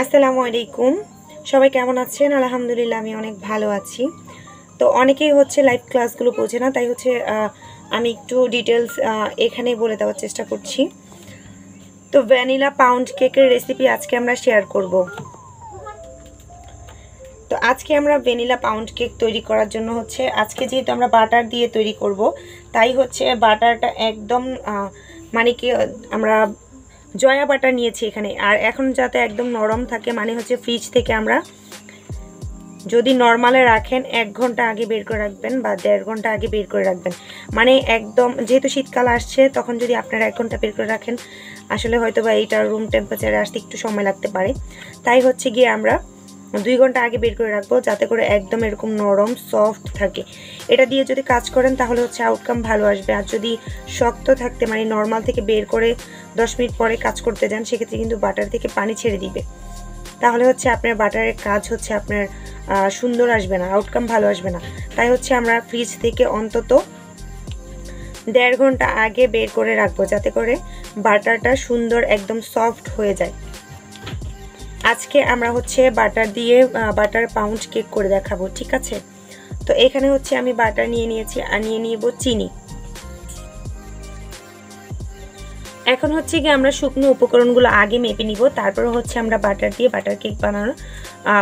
আসসালামু আলাইকুম। সবাই কেমন আছেন? আলহামদুলিল্লাহ আমি অনেক ভালো আছি। তো অনেকেই হচ্ছে লাইভ ক্লাসগুলো বোঝে না, তাই হচ্ছে আমি একটু ডিটেলস এখানে বলে দেওয়ার চেষ্টা করছি। তো ভ্যানিলা পাউন্ড কেকের রেসিপি আজকে আমরা শেয়ার করব। তো আজকে আমরা ভ্যানিলা পাউন্ড কেক তৈরি করার জন্য হচ্ছে আজকে যেহেতু আমরা বাটার দিয়ে তৈরি করব, তাই হচ্ছে বাটারটা একদম মানে কি আমরা জয়া বাটার নিয়েছি এখানে। আর এখন যাতে একদম নরম থাকে, মানে হচ্ছে ফ্রিজ থেকে আমরা যদি নর্মালে রাখেন 1 ঘন্টা আগে বের করে রাখবেন বা 1.5 ঘন্টা আগে বের করে রাখবেন। মানে একদম যেহেতু শীতকাল আসছে, তখন যদি আপনারা 1 ঘন্টা বের করে রাখেন, আসলে হয়তো বা এইটার রুম টেম্পারেচারে আসতে একটু সময় লাগতে পারে। তাই হচ্ছে গিয়ে আমরা 2 ঘন্টা আগে বের করে রাখবো, যাতে করে একদম এরকম নরম সফট থাকে। এটা দিয়ে যদি কাজ করেন তাহলে হচ্ছে আউটকাম ভালো আসবে। আর যদি শক্ত থাকতে মানে নর্মাল থেকে বের করে 10 মিনিট পরে কাজ করতে যান, সেক্ষেত্রে কিন্তু বাটার থেকে পানি ছেড়ে দিবে। তাহলে হচ্ছে আপনার বাটারের কাজ হচ্ছে আপনার সুন্দর আসবে না, আউটকাম ভালো আসবে না। তাই হচ্ছে আমরা ফ্রিজ থেকে অন্তত 1.5 ঘন্টা আগে বের করে রাখবো, যাতে করে বাটারটা সুন্দর একদম সফট হয়ে যায়। আজকে আমরা হচ্ছে বাটার দিয়ে বাটার পাউন্ড কেক করে দেখাবো, ঠিক আছে? তো এখানে হচ্ছে আমি বাটার নিয়ে নিয়েছি আর নিয়ে নিব চিনি। এখন হচ্ছে কি আমরা শুকনো উপকরণগুলো আগে মেপে নিব, তারপরে হচ্ছে আমরা বাটার দিয়ে বাটার কেক বানানোর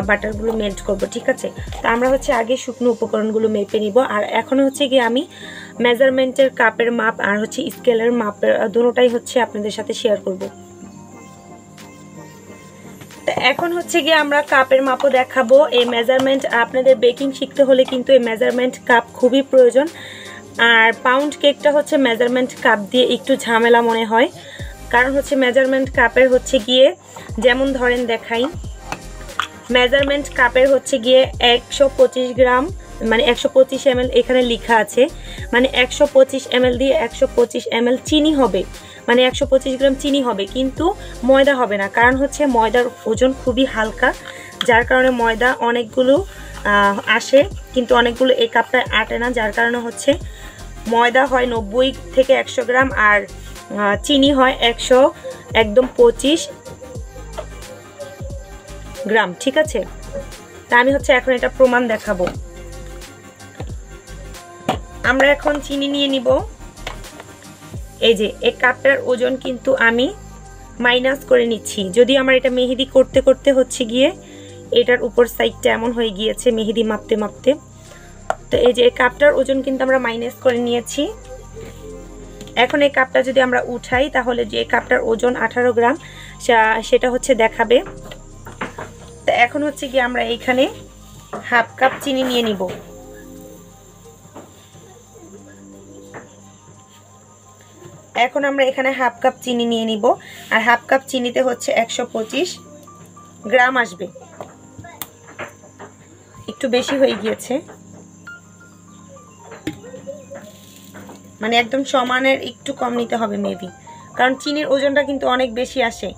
বাটারগুলো মেল্ট করব, ঠিক আছে? তো আমরা হচ্ছে আগে শুকনো উপকরণগুলো মেপে নিব। আর এখন হচ্ছে কি আমি মেজারমেন্টের কাপের মাপ আর হচ্ছে স্কেলের মাপের দুটোটাই হচ্ছে আপনাদের সাথে শেয়ার করব। তো এখন হচ্ছে গিয়ে আমরা কাপের মাপও দেখাবো। এই মেজারমেন্ট আপনাদের বেকিং শিখতে হলে কিন্তু এই মেজারমেন্ট কাপ খুবই প্রয়োজন। আর পাউন্ড কেকটা হচ্ছে মেজারমেন্ট কাপ দিয়ে একটু ঝামেলা মনে হয়, কারণ হচ্ছে মেজারমেন্ট কাপের হচ্ছে গিয়ে যেমন ধরেন দেখাই, মেজারমেন্ট কাপের হচ্ছে গিয়ে 125 গ্রাম মানে 125 ml এখানে লেখা আছে। মানে 125 ml দিয়ে 125 ml চিনি হবে, মানে 125 গ্রাম চিনি হবে, কিন্তু ময়দা হবে না। কারণ হচ্ছে ময়দার ওজন খুবই হালকা, যার কারণে ময়দা অনেকগুলো আসে, কিন্তু অনেকগুলো এই কাপটায় আটে না। যার কারণে হচ্ছে ময়দা হয় 90 থেকে 100 গ্রাম আর চিনি হয় 125 গ্রাম, ঠিক আছে? তা আমি হচ্ছে এখন এটা প্রমাণ দেখাবো। আমরা এখন চিনি নিয়ে নিব। এই যে এই কাপটার ওজন কিন্তু আমি মাইনাস করে নিচ্ছি। যদি আমার এটা মেহেদি করতে করতে হচ্ছে গিয়ে এটার উপর সাইডটা এমন হয়ে গিয়েছে মেহেদি মাপতে মাপতে। তো এই যে এই কাপটার ওজন কিন্তু আমরা মাইনাস করে নিয়েছি। এখন এই কাপটা যদি আমরা উঠাই, তাহলে যে কাপটার ওজন 18 গ্রাম সেটা হচ্ছে দেখাবে। তো এখন হচ্ছে কি আমরা এইখানে হাফ কাপ চিনি নিয়ে নিব। এখন আমরা এখানে হাফ কাপ চিনি নিয়ে নিব, আর হাফ কাপ চিনিতে হচ্ছে 125 গ্রাম আসবে। একটু বেশি হয়ে গিয়েছে, মানে একদম সমানের একটু কম নিতে হবে মেবি, কারণ চিনির ওজনটা কিন্তু অনেক বেশি আসে।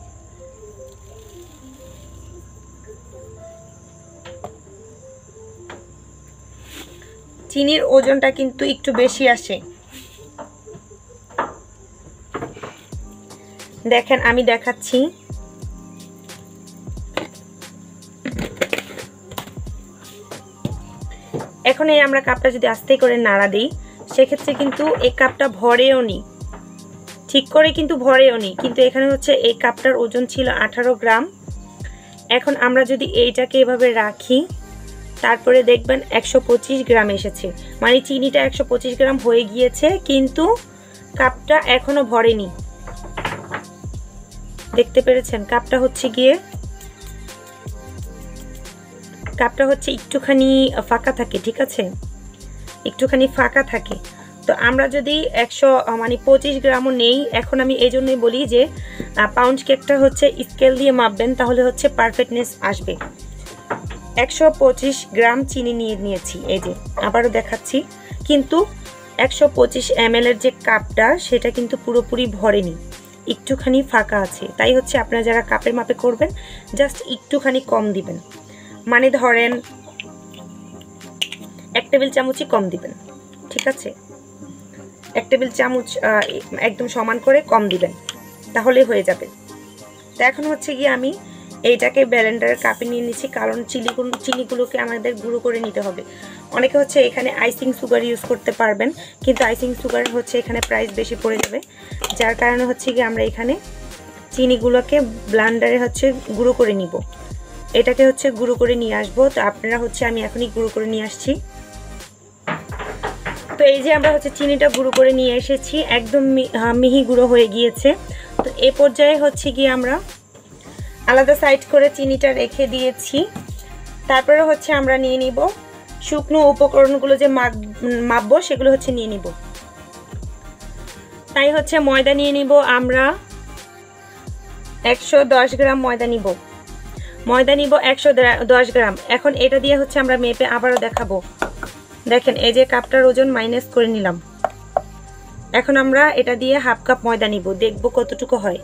চিনির ওজনটা কিন্তু একটু বেশি আসে। দেখেন আমি দেখাচ্ছি। এখন এই আমরা কাপটা যদি আস্তে করে নাড়া দিই, সেক্ষেত্রে কিন্তু এই কাপটা ভরেও নি, ঠিক করে কিন্তু ভরেও নি। কিন্তু এখানে হচ্ছে এই কাপটার ওজন ছিল 18 গ্রাম। এখন আমরা যদি এইটাকে এভাবে রাখি, তারপরে দেখবেন 125 গ্রাম এসেছে, মানে চিনিটা 125 গ্রাম হয়ে গিয়েছে, কিন্তু কাপটা এখনো ভরেনি। দেখতে পেরেছেন? কাপটা হচ্ছে গিয়ে একটুখানি ফাঁকা থাকে, ঠিক আছে? একটুখানি ফাঁকা থাকে। তো আমরা যদি 125 গ্রামও নেই, এখন আমি এই জন্যই বলি যে পাউন্ড কেকটা হচ্ছে স্কেল দিয়ে মাপবেন, তাহলে হচ্ছে পারফেক্টনেস আসবে। 125 গ্রাম চিনি নিয়েছি, এই যে আবারও দেখাচ্ছি। কিন্তু 125 ml এর যে কাপটা, সেটা কিন্তু পুরোপুরি ভরেনি, একটুখানি ফাঁকা আছে। তাই হচ্ছে আপনারা যারা কাপের মাপে করবেন, জাস্ট একটুখানি কম দিবেন, মানে ধরেন 1 টেবিল চামচই কম দিবেন, ঠিক আছে? 1 টেবিল চামচ একদম সমান করে কম দিবেন, তাহলে হয়ে যাবে। তো এখন হচ্ছে গিয়ে আমি এইটাকে ব্লেন্ডারের কাপে নিয়ে নিচ্ছি, কারণ চিনিগুলোকে আমাদের গুঁড়ো করে নিতে হবে। অনেকে হচ্ছে এখানে আইসিং সুগার ইউজ করতে পারবেন, কিন্তু আইসিং সুগার হচ্ছে এখানে প্রাইস বেশি পড়ে যাবে, যার কারণে হচ্ছে কি আমরা এখানে চিনিগুলোকে ব্লেন্ডারে হচ্ছে গুঁড়ো করে নিব। এটাকে হচ্ছে গুঁড়ো করে নিয়ে আসবো। তো আপনারা হচ্ছে আমি এখনই গুঁড়ো করে নিয়ে আসছি। তো এই যে আমরা হচ্ছে চিনিটা গুঁড়ো করে নিয়ে এসেছি, একদম মিহি গুঁড়ো হয়ে গিয়েছে। তো এই পর্যায়ে হচ্ছে গিয়ে আমরা আলাদা সাইড করে চিনিটা রেখে দিয়েছি। তারপরে হচ্ছে আমরা নিয়ে নিব শুকনো উপকরণগুলো যে মাপবো সেগুলো হচ্ছে নিয়ে নিব। তাই হচ্ছে ময়দা নিয়ে নিব আমরা 110 গ্রাম ময়দা নিব। 110 গ্রাম। এখন এটা দিয়ে হচ্ছে আমরা মেপে আবারও দেখাবো। দেখেন এই যে কাপটার ওজন মাইনাস করে নিলাম। এখন আমরা এটা দিয়ে হাফ কাপ ময়দা নিব, দেখব কতটুকু হয়।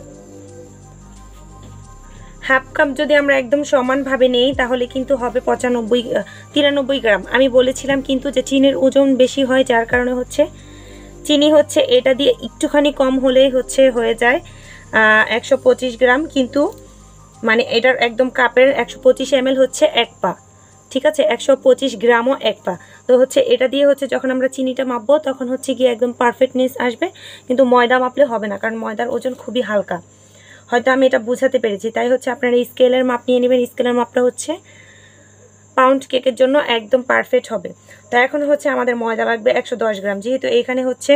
হাফ কাপ যদি আমরা একদম সমানভাবে নেই তাহলে কিন্তু হবে 93 গ্রাম। আমি বলেছিলাম কিন্তু যে চিনির ওজন বেশি হয়, যার কারণে হচ্ছে চিনি হচ্ছে এটা দিয়ে একটুখানি কম হলেই হচ্ছে হয়ে যায় 125 গ্রাম, কিন্তু মানে এটার একদম কাপের 125 ml হচ্ছে 1 পা, ঠিক আছে, 125 গ্রামও 1 পা। তো হচ্ছে এটা দিয়ে হচ্ছে যখন আমরা চিনিটা মাপবো তখন হচ্ছে গিয়ে একদম পারফেক্টনেস আসবে, কিন্তু ময়দা মাপলে হবে না, কারণ ময়দার ওজন খুবই হালকা। হয়তো আমি এটা বুঝাতে পেরেছি। তাই হচ্ছে আপনারা স্কেলের মাপ নিয়ে নেবেন। স্কেলের মাপটা হচ্ছে পাউন্ড কেকের জন্য একদম পারফেক্ট হবে। তো এখন হচ্ছে আমাদের ময়দা লাগবে 110 গ্রাম, যেহেতু এখানে হচ্ছে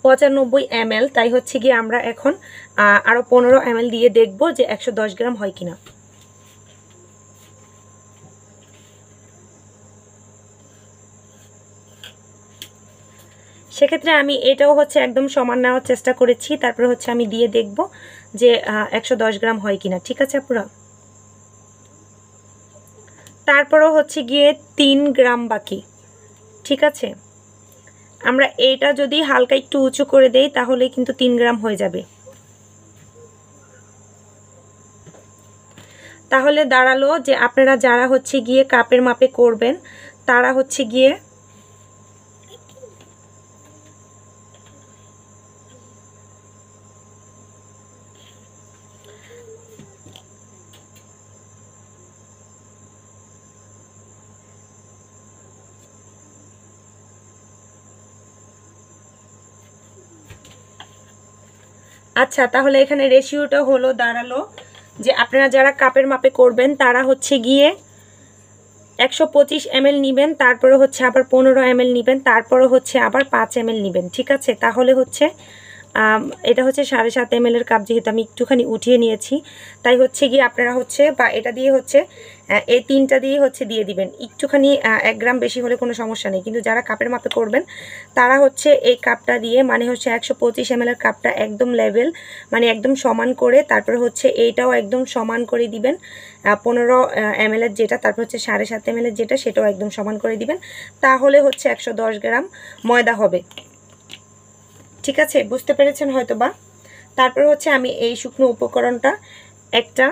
95 ml, তাই হচ্ছে গিয়ে আমরা এখন আরও 15 ml দিয়ে দেখব যে 110 গ্রাম হয় কিনা। সেক্ষেত্রে আমি এটাও হচ্ছে একদম সমান নেওয়ার চেষ্টা করেছি, তারপরে হচ্ছে আমি দিয়ে দেখব যে 110 গ্রাম হয় কিনা। ঠিক আছে আপুরা? তারপরও হচ্ছে গিয়ে 3 গ্রাম বাকি। ঠিক আছে, আমরা এইটা যদি হালকা একটু উঁচু করে দেই তাহলে কিন্তু 3 গ্রাম হয়ে যাবে। তাহলে দাঁড়ালো যে আপনারা যারা হচ্ছে গিয়ে কাপের মাপে করবেন তারা হচ্ছে গিয়ে আচ্ছা, তাহলে এখানে রেশিওটা হলো দাঁড়ালো যে আপনারা যারা কাপের মাপে করবেন তারা হচ্ছে গিয়ে 125 ml নেবেন, তারপরে হচ্ছে আবার 15 ml নেবেন, তারপরে হচ্ছে আবার 5 ml নেবেন। ঠিক আছে, তাহলে হচ্ছে এটা হচ্ছে 7.5 ml এর কাপ, যেহেতু আমি একটুখানি উঠিয়ে নিয়েছি, তাই হচ্ছে গিয়ে আপনারা হচ্ছে বা এটা দিয়ে হচ্ছে এই তিনটা দিয়ে হচ্ছে দিয়ে দিবেন। একটুখানি 1 গ্রাম বেশি হলে কোনো সমস্যা নেই, কিন্তু যারা কাপের মাপে করবেন তারা হচ্ছে এই কাপটা দিয়ে মানে হচ্ছে 125 ml এর কাপটা একদম লেভেল মানে একদম সমান করে, তারপরে হচ্ছে এইটাও একদম সমান করে দিবেন 15 ml এর যেটা, তারপর হচ্ছে 7.5 ml এর যেটা সেটাও একদম সমান করে দিবেন, তাহলে হচ্ছে 110 গ্রাম ময়দা হবে। ঠিক আছে, বুঝতে পেরেছেন হয়তো বা? তারপর হচ্ছে আমি এই শুকনো উপকরণটা একটা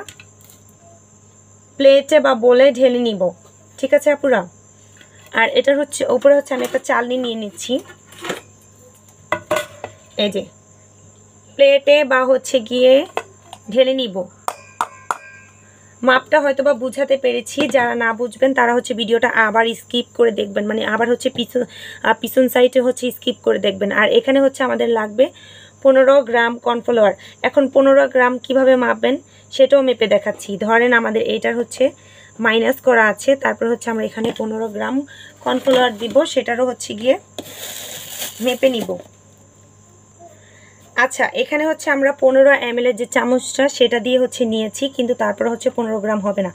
প্লেটে বা বলে ঢেলে নিব। ঠিক আছে আপুরা? আর এটার হচ্ছে উপরে হচ্ছে আমি একটা চালনি নিয়ে নিচ্ছি, এই যে প্লেটে বা হচ্ছে গিয়ে ঢেলে নিব। মাপটা হয়তো বা বুঝাতে পেরেছি, যারা না বুঝবেন তারা হচ্ছে ভিডিওটা আবার স্কিপ করে দেখবেন, মানে আবার হচ্ছে পিছন সাইডে হচ্ছে স্কিপ করে দেখবেন। আর এখানে হচ্ছে আমাদের লাগবে 15 গ্রাম কর্নফ্লাওয়ার। এখন 15 গ্রাম কিভাবে মাপবেন সেটাও মেপে দেখাচ্ছি। ধরেন আমাদের এইটার হচ্ছে মাইনাস করা আছে, তারপর হচ্ছে আমরা এখানে 15 গ্রাম কর্নফ্লাওয়ার দিব, সেটারও হচ্ছে গিয়ে মেপে নিব। আচ্ছা, এখানে হচ্ছে আমরা 15 ml এর যে চামচটা সেটা দিয়ে হচ্ছে নিয়েছি, কিন্তু তারপরে হচ্ছে 15 গ্রাম হবে না,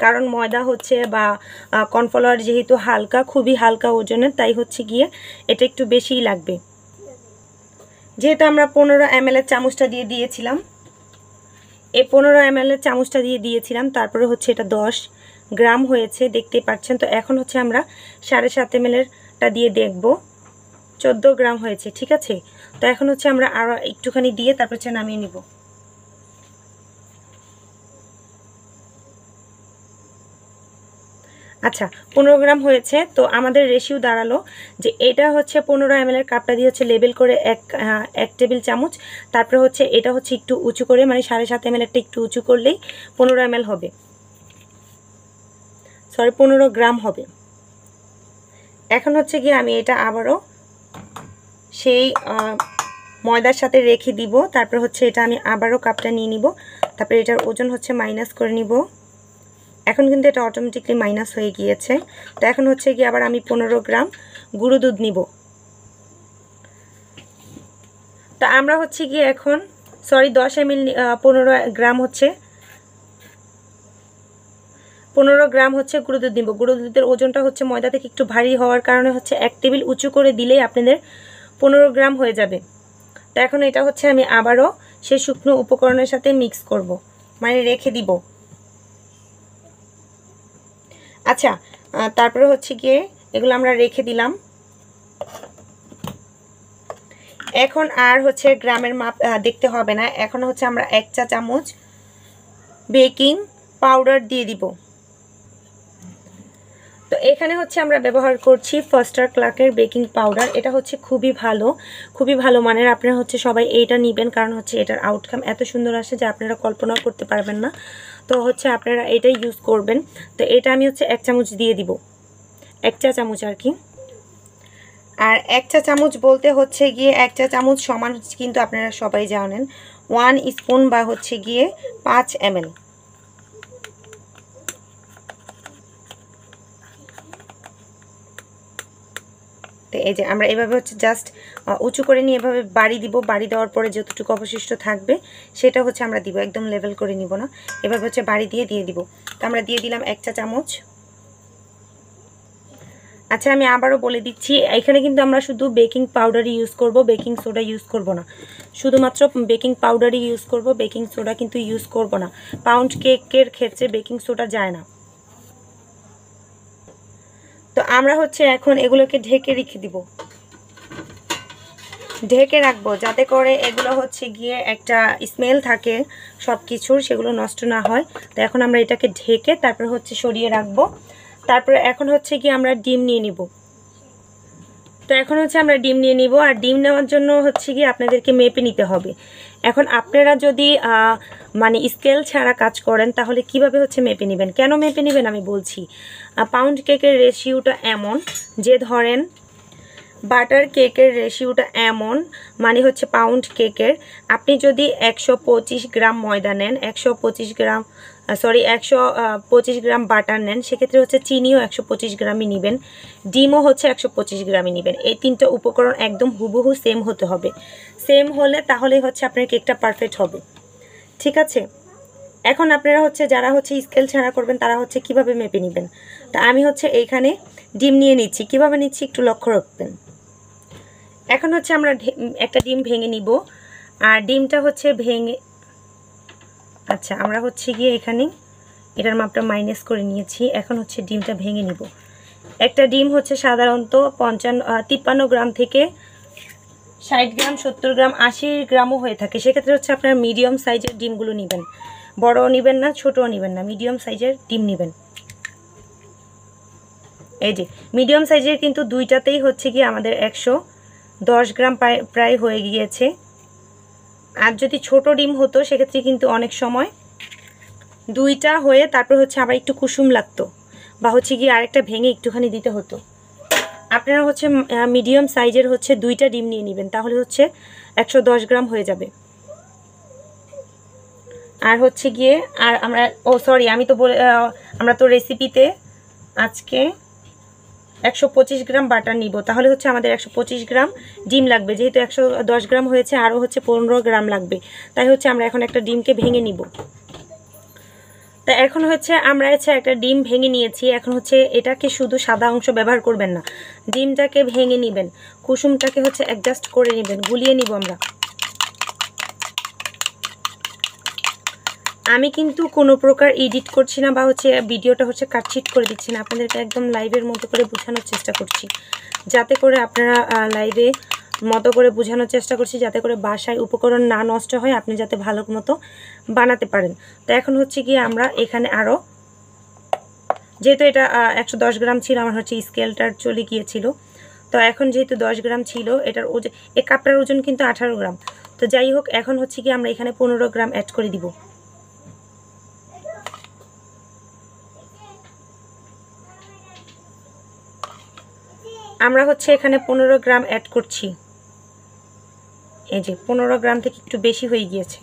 কারণ ময়দা হচ্ছে বা কর্নফ্লাওয়ার যেহেতু হালকা, খুবই হালকা ওজনের, তাই হচ্ছে গিয়ে এটা একটু বেশিই লাগবে। যেহেতু আমরা 15 ml এর চামচটা দিয়ে দিয়েছিলাম, এই 15 ml এর চামচটা দিয়ে দিয়েছিলাম, তারপরে হচ্ছে এটা 10 গ্রাম হয়েছে, দেখতেই পাচ্ছেন। তো এখন হচ্ছে আমরা 7.5 ml এরটা দিয়ে দেখব, 14 গ্রাম হয়েছে। ঠিক আছে, তো এখন হচ্ছে আমরা আরও একটুখানি দিয়ে তারপর হচ্ছে নামিয়ে নিব। আচ্ছা 15 গ্রাম হয়েছে। তো আমাদের রেশিও দাঁড়ালো যে এটা হচ্ছে 15 ml এর কাপটা দিয়ে হচ্ছে লেবেল করে এক টেবিল চামচ, তারপরে হচ্ছে এটা হচ্ছে একটু উঁচু করে মানে 7.5 ml একটা একটু উঁচু করলেই 15 ml হবে, সরি 15 গ্রাম হবে। এখন হচ্ছে কি আমি এটা আবারও সেই ময়দার সাথে রেখে দিব, তারপর হচ্ছে এটা আমি আবারও কাপটা নিয়ে নিব, তারপরে এটার ওজন হচ্ছে মাইনাস করে নিব। এখন কিন্তু এটা অটোমেটিকলি মাইনাস হয়ে গিয়েছে। তো এখন হচ্ছে কি আবার আমি 15 গ্রাম গুঁড়ো দুধ নিব। তো আমরা হচ্ছে কি এখন সরি 10 ml 15 গ্রাম হচ্ছে 15 গ্রাম হচ্ছে গুঁড়ো দুধ নিব। গুঁড়ো দুধের ওজনটা হচ্ছে ময়দা থেকে একটু ভারী হওয়ার কারণে হচ্ছে 1 টেবিল উঁচু করে দিলেই আপনাদের 15 গ্রাম হয়ে যাবে। তো এখন এটা হচ্ছে আমি আবারও সেই শুকনো উপকরণের সাথে মিক্স করব, মানে রেখে দিব। আচ্ছা তারপরে হচ্ছে গিয়ে এগুলো আমরা রেখে দিলাম। এখন আর হচ্ছে গ্রামের মাপ দেখতে হবে না। এখন হচ্ছে আমরা 1 চা চামচ বেকিং পাউডার দিয়ে দিব। তো এখানে হচ্ছে আমরা ব্যবহার করছি ফার্স্টার ক্লার্কের বেকিং পাউডার। এটা হচ্ছে খুবই ভালো মানের। আপনারা হচ্ছে সবাই এইটা নেবেন, কারণ হচ্ছে এটার আউটকাম এত সুন্দর আসে যে আপনারা কল্পনাও করতে পারবেন না। তো হচ্ছে আপনারা এটাই ইউজ করবেন। তো এটা আমি হচ্ছে 1 চামচ দিয়ে দিব, 1 চা চামচ আর কি। আর 1 চা চামচ বলতে হচ্ছে গিয়ে 1 চা চামচ সমান হচ্ছে কিন্তু আপনারা সবাই জানেন 1 স্পুন বা হচ্ছে গিয়ে 5 ml। তো এই যে আমরা এভাবে হচ্ছে জাস্ট উঁচু করে নিয়ে এভাবে বাড়ি দিব। বাড়ি দেওয়ার পরে যতটুকু অবশিষ্ট থাকবে সেটা হচ্ছে আমরা দিব, একদম লেভেল করে নিব না, এভাবে হচ্ছে বাড়ি দিয়ে দিব। তো আমরা দিয়ে দিলাম 1 চা চামচ। আচ্ছা আমি আবারও বলে দিচ্ছি, এখানে কিন্তু আমরা শুধু বেকিং পাউডারই ইউজ করব, বেকিং সোডা ইউজ করব না। শুধুমাত্র বেকিং পাউডারই ইউজ করব, বেকিং সোডা কিন্তু ইউজ করব না। পাউন্ড কেকের ক্ষেত্রে বেকিং সোডা যায় না। তো আমরা হচ্ছে এখন এগুলোকে ঢেকে রেখে দিব, ঢেকে রাখবো যাতে করে এগুলো হচ্ছে গিয়ে একটা স্মেল থাকে সব কিছুর, সেগুলো নষ্ট না হয়। তো এখন আমরা এটাকে ঢেকে তারপর হচ্ছে সরিয়ে রাখবো। তারপরে এখন হচ্ছে কি আমরা ডিম নিয়ে নিব। তো এখন হচ্ছে আমরা ডিম নিয়ে নিব। আর ডিম নেওয়ার জন্য হচ্ছে কি আপনাদেরকে মেপে নিতে হবে। এখন আপনারা যদি মানে স্কেল ছাড়া কাজ করেন তাহলে কিভাবে হচ্ছে মেপে নেবেন, কেন মেপে নেবেন আমি বলছি। পাউন্ড কেকের রেশিওটা এমন যে ধরেন বাটার কেকের রেশিওটা এমন, মানে হচ্ছে পাউন্ড কেকের আপনি যদি 125 গ্রাম ময়দা নেন, 125 গ্রাম বাটার নেন, সেক্ষেত্রে হচ্ছে চিনিও 125 গ্রামই নেবেন, ডিমও হচ্ছে 125 গ্রামই নেবেন। এই তিনটা উপকরণ একদম হুবহু সেম হতে হবে। সেম হলে তাহলেই হচ্ছে আপনার কেকটা পারফেক্ট হবে, ঠিক আছে। এখন আপনারা হচ্ছে যারা হচ্ছে স্কেল ছাড়া করবেন তারা হচ্ছে কিভাবে মেপে নেবেন। তা আমি হচ্ছে এইখানে ডিম নিয়ে নিচ্ছি, কিভাবে নিচ্ছি একটু লক্ষ্য রাখবেন। এখন হচ্ছে আমরা একটা ডিম ভেঙে নিব। আর ডিমটা হচ্ছে ভেঙে, আচ্ছা আমরা হচ্ছে গিয়ে এখানে এটার মাপটা মাইনাস করে নিয়েছি। এখন হচ্ছে ডিমটা ভেঙে নিব। একটা ডিম হচ্ছে সাধারণত 53 গ্রাম থেকে 60 গ্রাম, 70 গ্রাম, 80 গ্রামও হয়ে থাকে। সেক্ষেত্রে হচ্ছে আপনার মিডিয়াম সাইজের ডিমগুলো নেবেন, বড়ও নেবেন না ছোটও নেবেন না, মিডিয়াম সাইজের ডিম নেবেন। এই যে মিডিয়াম সাইজের কিন্তু দুইটাতেই হচ্ছে কি আমাদের 110 গ্রাম প্রায় হয়ে গিয়েছে। আর যদি ছোট ডিম হতো সেক্ষেত্রে কিন্তু অনেক সময় দুইটা হয়ে তারপর হচ্ছে আবার একটু কুসুম লাগতো, বা হচ্ছে গিয়ে আরেকটা ভেঙে একটুখানি দিতে হতো। আপনারা হচ্ছে মিডিয়াম সাইজের হচ্ছে দুইটা ডিম নিয়ে নেবেন, তাহলে হচ্ছে 110 গ্রাম হয়ে যাবে। আর হচ্ছে গিয়ে আর আমরা আমি তো বলে আমরা তো রেসিপিতে আজকে 125 গ্রাম বাটার নিব, তাহলে হচ্ছে আমাদের 125 গ্রাম ডিম লাগবে। যেহেতু 110 গ্রাম হয়েছে আরও হচ্ছে 15 গ্রাম লাগবে, তাই হচ্ছে আমরা এখন একটা ডিমকে ভেঙে নিব। তা এখন হচ্ছে আমরা একটা ডিম ভেঙে নিয়েছি। এখন হচ্ছে এটাকে শুধু সাদা অংশ ব্যবহার করবেন না, ডিমটাকে ভেঙে নেবেন, কুসুমটাকে হচ্ছে অ্যাডজাস্ট করে নেবেন, গুলিয়ে নিব আমরা। আমি কিন্তু কোনো প্রকার এডিট করছি না বা হচ্ছে ভিডিওটা হচ্ছে কাটছিট করে দিচ্ছি না, আপনাদেরকে একদম লাইভের মতো করে বোঝানোর চেষ্টা করছি, যাতে করে আপনারা লাইভে মতো করে বোঝানোর চেষ্টা করছি, যাতে করে বাসায় উপকরণ না নষ্ট হয়, আপনি যাতে ভালো মতো বানাতে পারেন। তো এখন হচ্ছে গিয়ে আমরা এখানে আরও যেহেতু এটা 110 গ্রাম ছিল, আমার হচ্ছে স্কেলটার চলে গিয়েছিল। তো এখন যেহেতু 10 গ্রাম ছিল, এটার ওজন, এই কাপটার ওজন কিন্তু 18 গ্রাম। তো যাই হোক, এখন হচ্ছে কি আমরা এখানে 15 গ্রাম অ্যাড করে দিব। আমরা হচ্ছে এখানে 15 গ্রাম অ্যাড করছি। এই যে 15 গ্রাম থেকে একটু বেশি হয়ে গিয়েছে।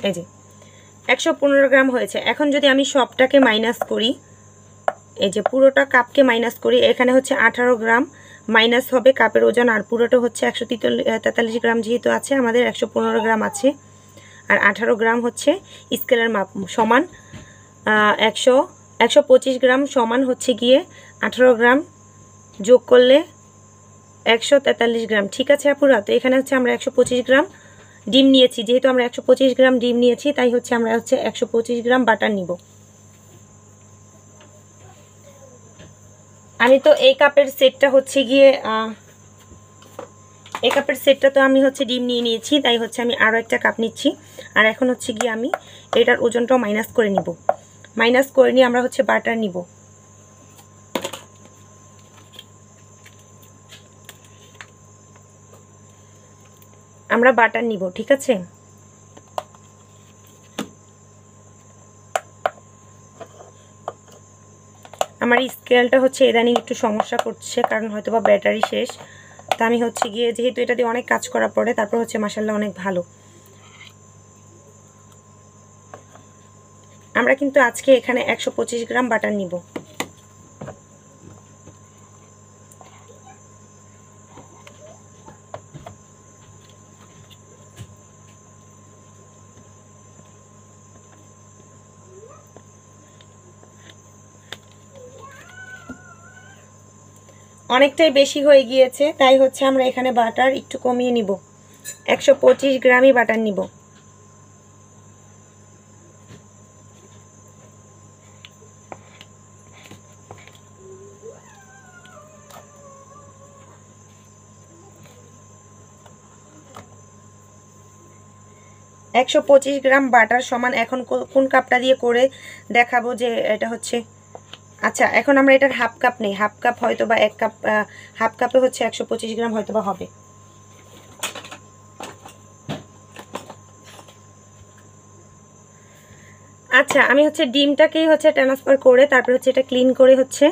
এই যে 115 গ্রাম হয়েছে। এখন যদি আমি সবটাকে মাইনাস করি, এই যে পুরোটা কাপকে মাইনাস করি, এখানে হচ্ছে 18 গ্রাম মাইনাস হবে কাপের ওজন, আর পুরোটা হচ্ছে 143 গ্রাম যেহেতু আছে, আমাদের 115 গ্রাম আছে, আর 18 গ্রাম হচ্ছে স্কেলের মাপ, সমান 125 গ্রাম সমান হচ্ছে গিয়ে 18 গ্রাম যোগ করলে 143 গ্রাম। ঠিক আছে আপুরা? তো এখানে হচ্ছে আমরা 125 গ্রাম ডিম নিয়েছি, যেহেতু আমরা 125 গ্রাম ডিম নিয়েছি, তাই হচ্ছে আমরা হচ্ছে 125 গ্রাম বাটার নিব। আমি তো এই কাপের সেটটা হচ্ছে গিয়ে এই কাপের সেটটা তো আমি হচ্ছে ডিম নিয়ে নিয়েছি, তাই হচ্ছে আমি আরও একটা কাপ নিচ্ছি। আর এখন হচ্ছে গিয়ে আমি এটার ওজনটাও মাইনাস করে নিব। মাইনাস করে নিয়ে আমরা হচ্ছে বাটার নিব। আমরা বাটার নিব, ঠিক আছে? আমার স্কেলটা হচ্ছে ইদানিং একটু সমস্যা করছে, কারণ হয়তো বা ব্যাটারি শেষ। তা আমি হচ্ছে গিয়ে, যেহেতু এটা দিয়ে অনেক কাজ করা পড়ে, তারপর হচ্ছে মাশাআল্লাহ অনেক ভালো। আমরা কিন্তু আজকে এখানে 125 গ্রাম বাটার নিব। অনেকটাই বেশি হয়ে গিয়েছে, তাই হচ্ছে আমরা এখানে বাটার একটু কমিয়ে নিব। 125 গ্রামই বাটার নিব। একশো 25 গ্রাম বাটার সমান, এখন কোন কাপটা দিয়ে করে দেখাবো যে এটা হচ্ছে, আচ্ছা এখন আমরা এটার হাফ কাপ নেই। হাফ কাপ হয়তো বা 1 কাপ, হাফ কাপে হচ্ছে 125 গ্রাম হয়তো বা হবে। আচ্ছা, আমি হচ্ছে ডিমটাকেই হচ্ছে ট্রান্সফার করে, তারপর হচ্ছে এটা ক্লিন করে হচ্ছে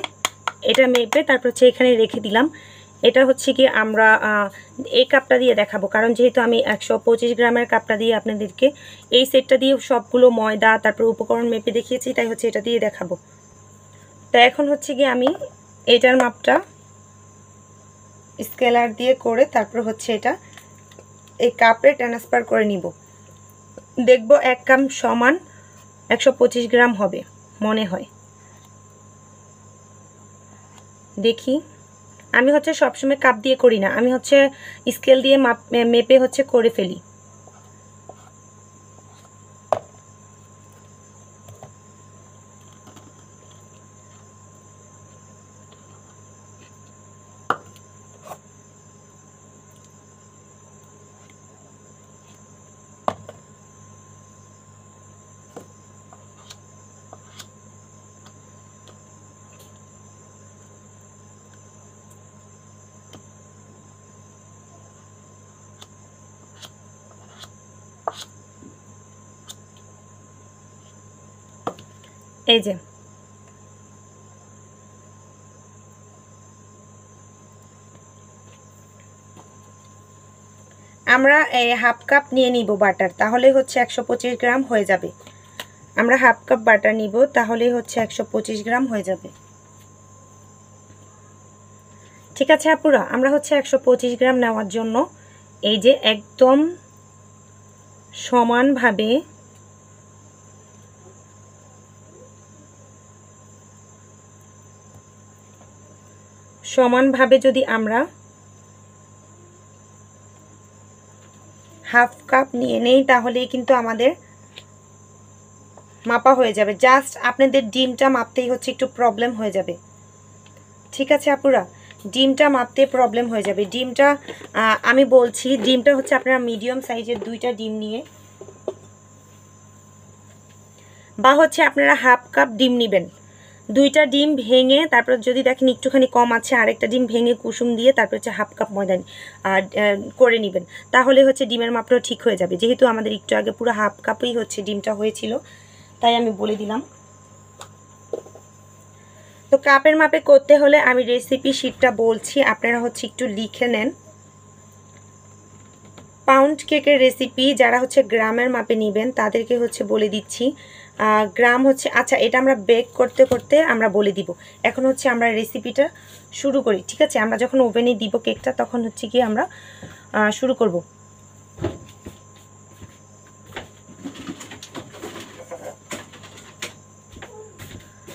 এটা মেপে তারপর হচ্ছে এখানে রেখে দিলাম। এটা হচ্ছে কি আমরা এই কাপটা দিয়ে দেখাবো, কারণ যেহেতু আমি 125 গ্রামের কাপটা দিয়ে আপনাদেরকে এই সেটটা দিয়ে সবগুলো ময়দা তারপর উপকরণ মেপে দেখিয়েছি, তাই হচ্ছে এটা দিয়ে দেখাবো। তো এখন হচ্ছে কি আমি এটার মাপটা স্কেলার দিয়ে করে তারপর হচ্ছে এটা এই কাপে ট্রান্সফার করে নিব। দেখব 1 কাপ সমান 125 গ্রাম হবে মনে হয়। দেখি, আমি হচ্ছে সবসময় কাপ দিয়ে করি না, আমি হচ্ছে স্কেল দিয়ে মেপে হচ্ছে করে ফেলি। এই যে আমরা হাফ কাপ নিয়ে নিব বাটার, তাহলে হচ্ছে 125 গ্রাম হয়ে যাবে। আমরা হাফ কাপ বাটার নিব, তাহলে হচ্ছে 125 গ্রাম হয়ে যাবে। ঠিক আছে আপুরা, আমরা হচ্ছে 125 গ্রাম নেওয়ার জন্য এই যে একদম সমানভাবে যদি আমরা হাফ কাপ নিয়ে নেই, তাহলেই কিন্তু আমাদের মাপা হয়ে যাবে। জাস্ট আপনাদের ডিমটা মাপতেই হচ্ছে একটু প্রবলেম হয়ে যাবে। ঠিক আছে আপুরা, ডিমটা মাপতে প্রবলেম হয়ে যাবে। ডিমটা আমি বলছি, ডিমটা হচ্ছে আপনারা মিডিয়াম সাইজের 2টা ডিম নিয়ে, বা হচ্ছে আপনারা হাফ কাপ ডিম নেবেন। 2টা ডিম ভেঙে তারপর যদি দেখেন একটুখানি কম আছে, আরেকটা ডিম ভেঙে কুসুম দিয়ে তারপর হচ্ছে হাফ কাপ ময়দা করে নেবেন। তাহলে হচ্ছে ডিমের মাপটাও ঠিক হয়ে যাবে। যেহেতু আমাদের একটু আগে পুরো হাফ কাপই হচ্ছে ডিমটা হয়েছিল, তাই আমি বলে দিলাম। তো কাপের মাপে করতে হলে আমি রেসিপি শিটটা বলছি, আপনারা হচ্ছে একটু লিখে নেন। পাউন্ড কেকের রেসিপি যারা হচ্ছে গ্রামের মাপে নেবেন তাদেরকে হচ্ছে বলে দিচ্ছি। গ্রাম হচ্ছে, আচ্ছা এটা আমরা বেক করতে করতে আমরা বলে দিব। এখন হচ্ছে আমরা রেসিপিটা শুরু করি, ঠিক আছে? আমরা যখন ওভেনে দিব কেকটা তখন হচ্ছে কি আমরা শুরু করব।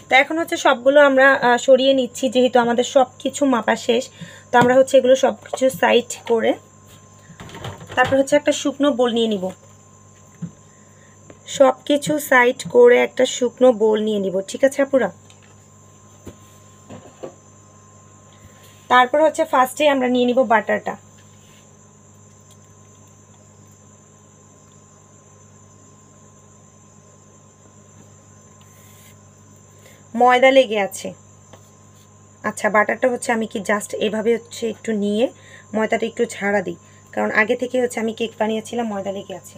তো এখন হচ্ছে সবগুলো আমরা সরিয়ে নিচ্ছি, যেহেতু আমাদের সব কিছু মাপা শেষ। তো আমরা হচ্ছে এগুলো সব কিছু সাইড করে তারপর হচ্ছে একটা শুকনো বোল নিয়ে নিব। সব কিছু সাইড করে একটা শুকনো বোল নিয়ে নিব, ঠিক আছে আপুরা? তারপর হচ্ছে ফার্স্টে আমরা নিয়ে নিব বাটারটা। ময়দা লেগে আছে। আচ্ছা বাটারটা হচ্ছে আমি কি জাস্ট এভাবে হচ্ছে একটু নিয়ে ময়দাটা একটু ঝাড়া দিই, কারণ আগে থেকে হচ্ছে আমি কেক বানিয়েছিলাম, ময়দা লেগে আছে।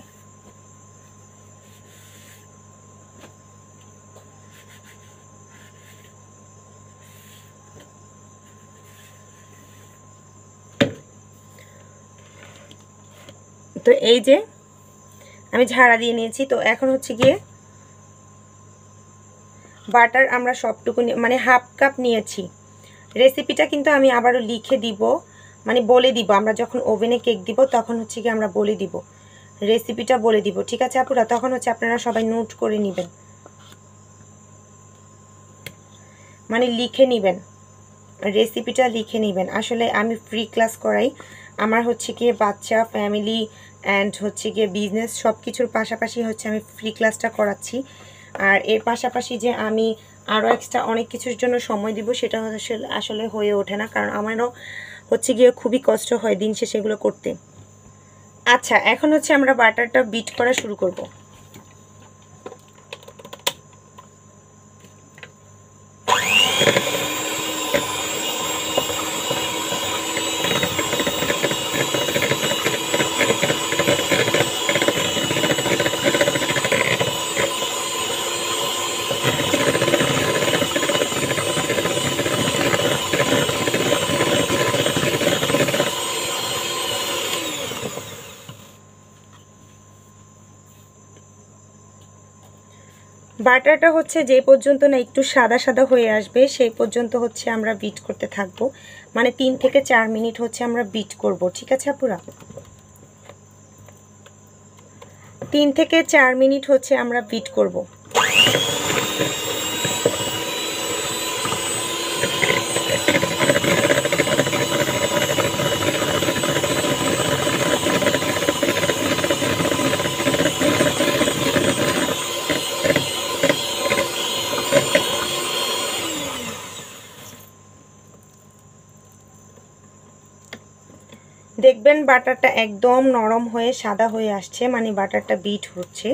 তো এই যে আমি ঝাড়া দিয়ে নিয়েছি। তো এখন হচ্ছে গিয়ে বাটার আমরা সবটুকু মানে হাফ কাপ নিয়েছি। রেসিপিটা কিন্তু আমি আবারও লিখে দিব, মানে বলে দিব। আমরা যখন ওভেনে কেক দিব তখন হচ্ছে কি আমরা বলে দিব, রেসিপিটা বলে দিব, ঠিক আছে আপুরা? তখন হচ্ছে আপনারা সবাই নোট করে নেবেন, মানে লিখে নেবেন, রেসিপিটা লিখে নেবেন। আসলে আমি ফ্রি ক্লাস করাই, আমার হচ্ছে গিয়ে বাচ্চা, ফ্যামিলি অ্যান্ড হচ্ছে গিয়ে বিজনেস সব কিছুর পাশাপাশি হচ্ছে আমি ফ্রি ক্লাসটা করাচ্ছি। আর এর পাশাপাশি যে আমি আরও এক্সট্রা অনেক কিছুর জন্য সময় দিব সেটা আসলে হয়ে ওঠে না, কারণ আমারও হচ্ছে গিয়ে খুবই কষ্ট হয় দিন শেষে এগুলো করতে। আচ্ছা এখন হচ্ছে আমরা বাটারটা বিট করা শুরু করব। বাটারটা হচ্ছে যে পর্যন্ত না একটু সাদা সাদা হয়ে আসবে সেই পর্যন্ত হচ্ছে আমরা বিট করতে থাকবো, মানে 3 থেকে 4 মিনিট হচ্ছে আমরা বিট করব, ঠিক আছে আপুরা? 3 থেকে 4 মিনিট হচ্ছে আমরা বিট করব। দেখবেন বাটারটা একদম নরম হয়ে সাদা হয়ে আসছে, মানে বাটারটা বিট হচ্ছে।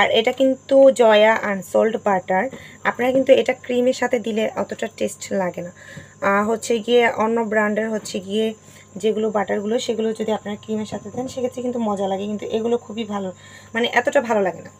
আর এটা কিন্তু জয়া আনসল্ট বাটার, আপনারা কিন্তু এটা ক্রিমের সাথে দিলে অতটা টেস্ট লাগে না। হচ্ছে গিয়ে অন্য ব্র্যান্ডের হচ্ছে গিয়ে যেগুলো বাটারগুলো সেগুলো যদি আপনারা ক্রিমের সাথে দেন সেক্ষেত্রে কিন্তু মজা লাগে, কিন্তু এগুলো খুবই ভালো, মানে এতটা ভালো লাগে না।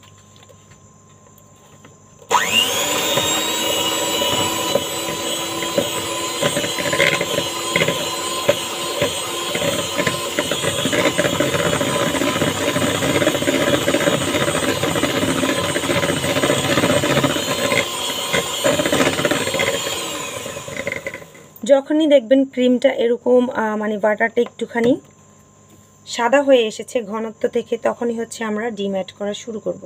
যখনই দেখবেন ক্রিমটা এরকম মানে বাটারটা একটুখানি সাদা হয়ে এসেছে ঘনত্ব থেকে, তখনই হচ্ছে আমরা ডিম অ্যাড করা শুরু করব।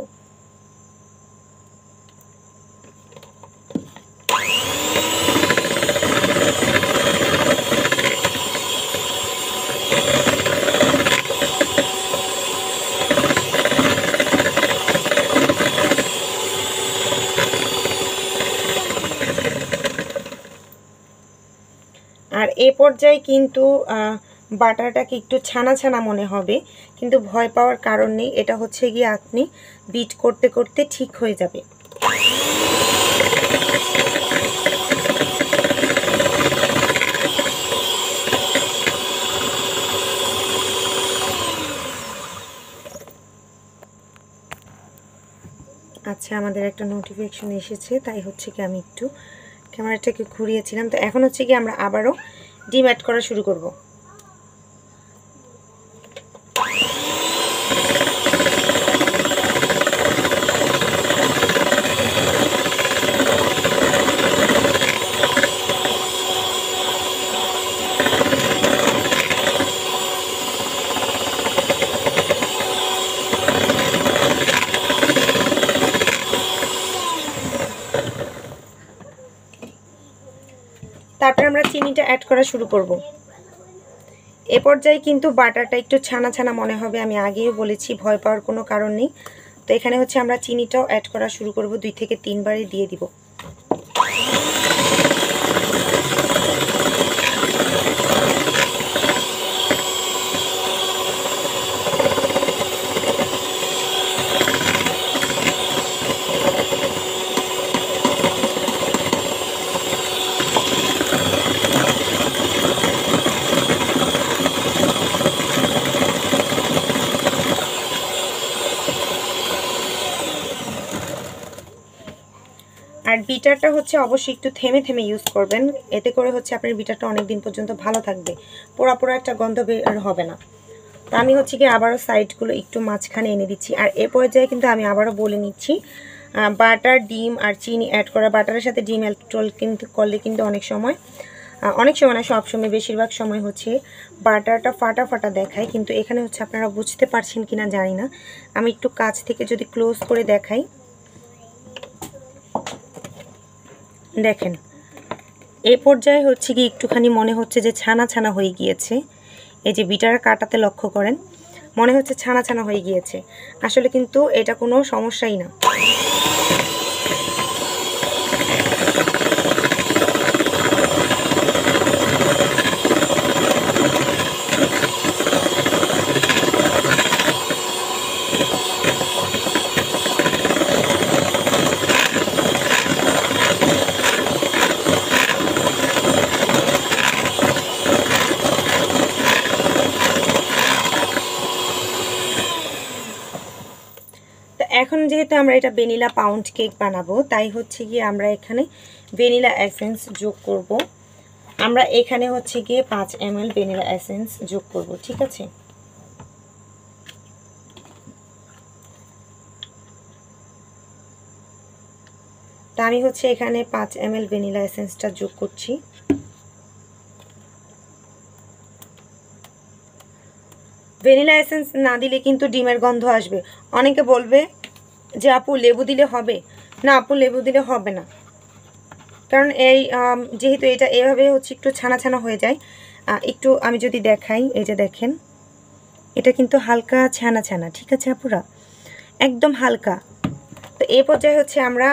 আর এ পর্যায়ে কিন্তু বাটারটাকে একটু ছানা ছানা মনে হবে, কিন্তু ভয় পাওয়ার কারণ নেই। এটা হচ্ছে গিয়ে আপনি বিট করতে করতে ঠিক হয়ে যাবে। আচ্ছা, আমাদের একটা নোটিফিকেশন এসেছে, তাই হচ্ছে কি আমি একটু ক্যামেরাটাকে ঘুরিয়েছিলাম। তো এখন হচ্ছে কি আমরা আবারও ডিম অ্যাড করা শুরু করব। তারপর আমরা চিনিটা অ্যাড করা শুরু করব। এ পর্যায়ে কিন্তু বাটারটা একটু ছানা ছানা মনে হবে, আমি আগেও বলেছি, ভয় পাওয়ার কোনো কারণ নেই। তো এখানে হচ্ছে আমরা চিনিটাও অ্যাড করা শুরু করব, 2 থেকে 3 বারই দিয়ে দিব। আর বিটারটা হচ্ছে অবশ্যই একটু থেমে থেমে ইউজ করবেন, এতে করে হচ্ছে আপনার বিটারটা অনেক দিন পর্যন্ত ভালো থাকবে, পোড়া পোড়া একটা গন্ধ বের হবে না। তো আমি হচ্ছে কি আবারও সাইডগুলো একটু মাঝখানে এনে দিচ্ছি। আর এ পর্যায়ে কিন্তু আমি আবারও বলে নিচ্ছি, বাটার, ডিম আর চিনি অ্যাড করা, বাটারের সাথে ডিম অ্যাড কিন্তু করলে কিন্তু অনেক সময় না, সবসময় বেশিরভাগ সময় হচ্ছে বাটারটা ফাটা ফাটা দেখায়। কিন্তু এখানে হচ্ছে আপনারা বুঝতে পারছেন কিনা জানি না, আমি একটু কাছ থেকে যদি ক্লোজ করে দেখাই, দেখেন এই পর্যায়ে হচ্ছে কি একটুখানি মনে হচ্ছে যে ছানা ছানা হয়ে গিয়েছে। এই যে বিটার কাটাতে লক্ষ্য করেন, মনে হচ্ছে ছানা ছানা হয়ে গিয়েছে। আসলে কিন্তু এটা কোনো সমস্যাই না। এখন যেহেতু আমরা এটা ভ্যানিলা পাউন্ড কেক বানাবো, তাই হচ্ছে গিয়ে আমরা এখানে ভ্যানিলা এসেন্স যোগ করব। আমরা এখানে হচ্ছে গিয়ে 5 ml ভ্যানিলা এসেন্স যোগ করব, ঠিক আছে? তা আমি হচ্ছে এখানে 5 ml ভ্যানিলা এসেন্সটা যোগ করছি। ভ্যানিলা এসেন্স না দিলে কিন্তু ডিমের গন্ধ আসবে। অনেকে বলবে যে আপু লেবু দিলে হবে না, আপু লেবু দিলে হবে না, কারণ এই যেহেতু এটা এভাবে হচ্ছে একটু ছানা ছানা হয়ে যায়। একটু আমি যদি দেখাই, এই যে দেখেন এটা কিন্তু হালকা ছানা ছানা, ঠিক আছে আপুরা, একদম হালকা। তো এই পর্যায়ে হচ্ছে আমরা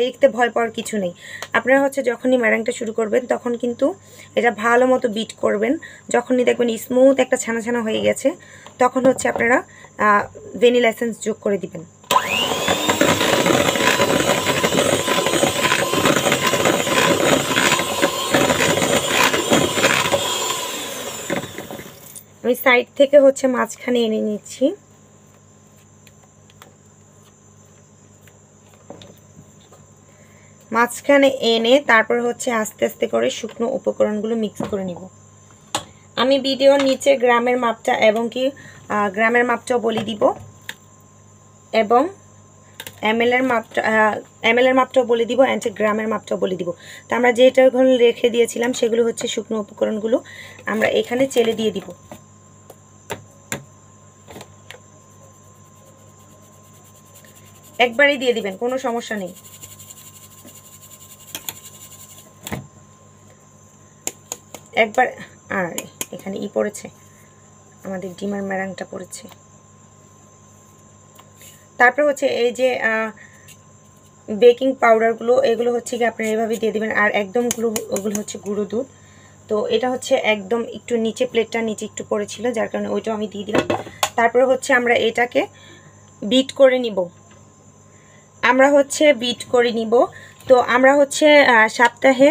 এইতে ভয় পাওয়ার কিছু নেই। আপনারা হচ্ছে যখনই ম্যারাংটা শুরু করবেন তখন কিন্তু এটা ভালো মতো বিট করবেন। যখনই দেখবেন স্মুথ একটা ছানা ছানা হয়ে গেছে, তখন হচ্ছে আপনারা ভ্যানিলা এসেন্স যোগ করে দিবেন। আমি সাইড থেকে হচ্ছে মাঝখানে এনে নিচ্ছি। মাঝখানে এনে তারপর হচ্ছে আস্তে আস্তে করে শুকনো উপকরণগুলো মিক্স করে নিব। আমি ভিডিওর নিচে গ্রামের মাপটা এবং কি গ্রামের মাপটাও বলে দিব, এবং এমএলের মাপটাও বলে দিব, অ্যান্ড গ্রামের মাপটাও বলে দিব। তো আমরা যেটা রেখে দিয়েছিলাম সেগুলো হচ্ছে শুকনো উপকরণগুলো আমরা এখানে চেলে দিয়ে দিব। একবারই দিয়ে দিবেন, কোনো সমস্যা নেই। একবার, আর এখানে পড়েছে, আমাদের ডিমের ম্যারাংটা পড়েছে। তারপর হচ্ছে এই যে বেকিং পাউডারগুলো, এগুলো হচ্ছে কি আপনারা এইভাবে দিয়ে দিবেন। আর একদম ওগুলো হচ্ছে গুঁড়ো দুধ, তো এটা হচ্ছে একদম একটু নিচে, প্লেটটা নিচে একটু পড়েছিল, যার কারণে ওইটাও আমি দিয়ে দিলাম। তারপরে হচ্ছে আমরা এটাকে বিট করে নিব। তো আমরা হচ্ছে সপ্তাহে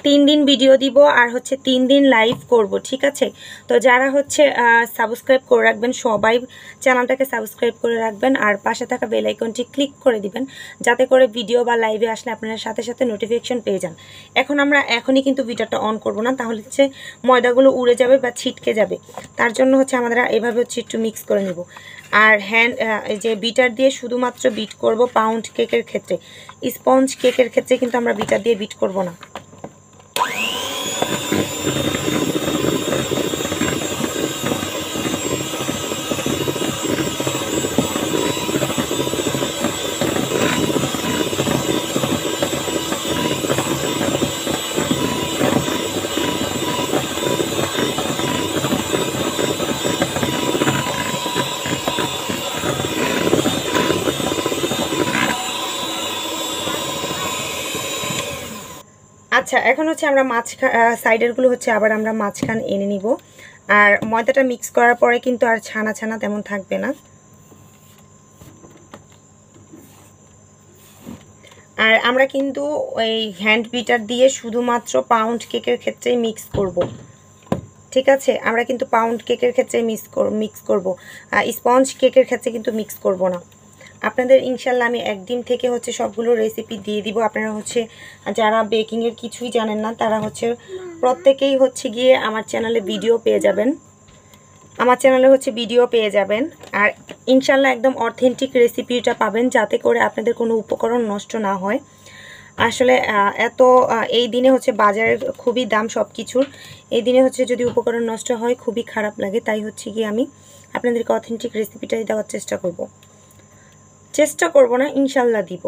3 দিন ভিডিও দিব আর হচ্ছে 3 দিন লাইভ করব, ঠিক আছে? তো যারা হচ্ছে সাবস্ক্রাইব করে রাখবেন, সবাই চ্যানেলটাকে সাবস্ক্রাইব করে রাখবেন আর পাশে থাকা বেল আইকনটি ক্লিক করে দিবেন, যাতে করে ভিডিও বা লাইভে আসলে আপনারা সাথে সাথে নোটিফিকেশন পেয়ে যান। আমরা এখনই কিন্তু ভিডিওটা অন করব না, তাহলে হচ্ছে ময়দাগুলো উড়ে যাবে বা ছিটকে যাবে। তার জন্য হচ্ছে আমরা এভাবে হচ্ছে একটু মিক্স করে নেব। আর এই যে বিটার দিয়ে শুধুমাত্র বিট করব পাউন্ড কেকের ক্ষেত্রে। স্পঞ্জ কেকের ক্ষেত্রে কিন্তু আমরা বিটার দিয়ে বিট করব না। আচ্ছা, এখন হচ্ছে আমরা সাইডেরগুলো হচ্ছে আবার আমরা মাঝখান এনে নিব। আর ময়দাটা মিক্স করার পরে কিন্তু আর ছানা ছানা তেমন থাকবে না। আর আমরা কিন্তু ওই হ্যান্ড বিটার দিয়ে শুধুমাত্র পাউন্ড কেকের ক্ষেত্রেই মিক্স করব, ঠিক আছে? আমরা কিন্তু পাউন্ড কেকের ক্ষেত্রে মিক্স করব, স্পঞ্জ কেকের ক্ষেত্রে কিন্তু মিক্স করব না। আপনাদের ইনশাল্লাহ আমি একদিন থেকে হচ্ছে সবগুলো রেসিপি দিয়ে দিব। আপনারা হচ্ছে যারা বেকিংয়ের কিছুই জানেন না, তারা হচ্ছে প্রত্যেকেই হচ্ছে গিয়ে আমার চ্যানেলে ভিডিও পেয়ে যাবেন। আর ইনশাল্লাহ একদম অথেন্টিক রেসিপিটা পাবেন, যাতে করে আপনাদের কোনো উপকরণ নষ্ট না হয়। আসলে এই দিনে হচ্ছে বাজারের খুবই দাম সব কিছুর। এই দিনে হচ্ছে যদি উপকরণ নষ্ট হয় খুবই খারাপ লাগে। তাই হচ্ছে গিয়ে আমি আপনাদেরকে অথেন্টিক রেসিপিটাই দেওয়ার চেষ্টা করব না, ইনশাল্লাহ দিব।